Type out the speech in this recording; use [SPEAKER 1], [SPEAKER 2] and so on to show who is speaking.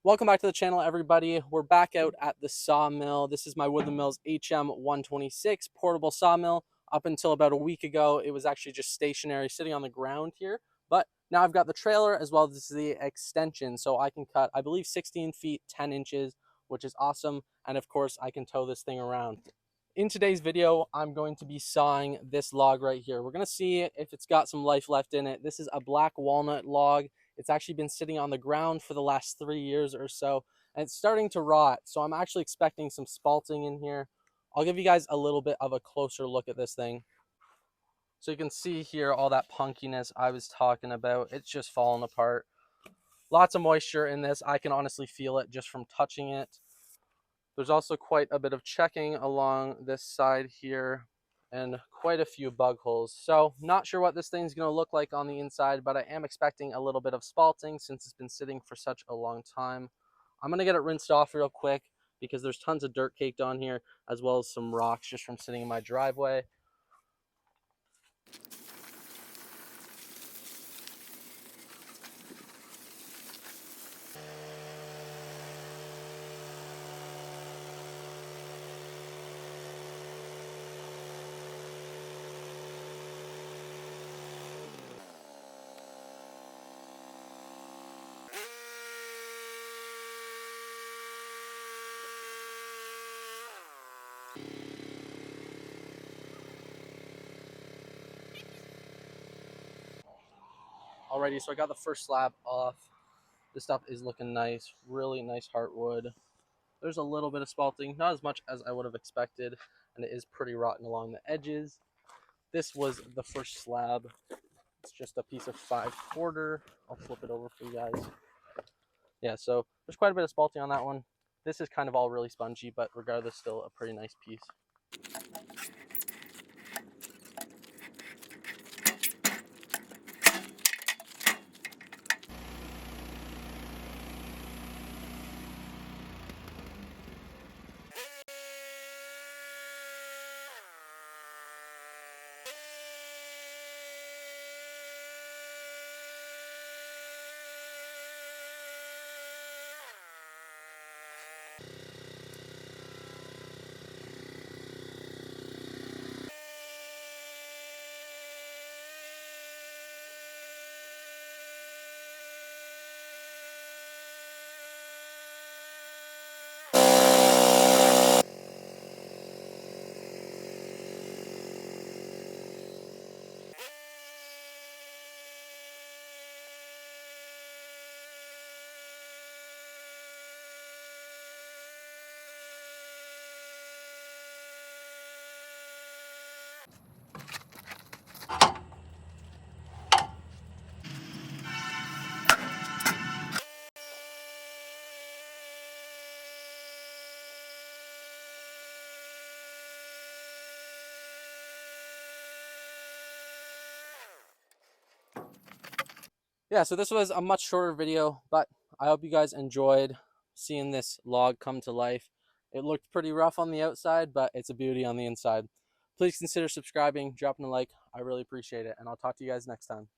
[SPEAKER 1] Welcome back to the channel, everybody. We're back out at the sawmill. This is my Woodland Mills HM126 portable sawmill. Up until about a week ago, it was actually just stationary, sitting on the ground here. But now I've got the trailer as well as the extension, so I can cut, I believe, 16 feet, 10 inches, which is awesome. And of course, I can tow this thing around. In today's video, I'm going to be sawing this log right here. We're going to see if it's got some life left in it. This is a black walnut log. It's actually been sitting on the ground for the last 3 years or so, and it's starting to rot. So I'm actually expecting some spalting in here. I'll give you guys a little bit of a closer look at this thing. So you can see here all that punkiness I was talking about. It's just falling apart. Lots of moisture in this. I can honestly feel it just from touching it. There's also quite a bit of checking along this side here and quite a few bug holes. So not sure what this thing's going to look like on the inside, but I am expecting a little bit of spalting since it's been sitting for such a long time. I'm going to get it rinsed off real quick because there's tons of dirt caked on here, as well as some rocks just from sitting in my driveway. Alrighty, so I got the first slab off. This stuff is looking nice, really nice heartwood. There's a little bit of spalting, not as much as I would have expected, and it is pretty rotten along the edges. This was the first slab. It's just a piece of 5/4. I'll flip it over for you guys. Yeah, so there's quite a bit of spalting on that one. This is kind of all really spongy, but regardless, still a pretty nice piece. Yeah, so this was a much shorter video, but I hope you guys enjoyed seeing this log come to life. It looked pretty rough on the outside, but it's a beauty on the inside. Please consider subscribing, dropping a like. I really appreciate it, and I'll talk to you guys next time.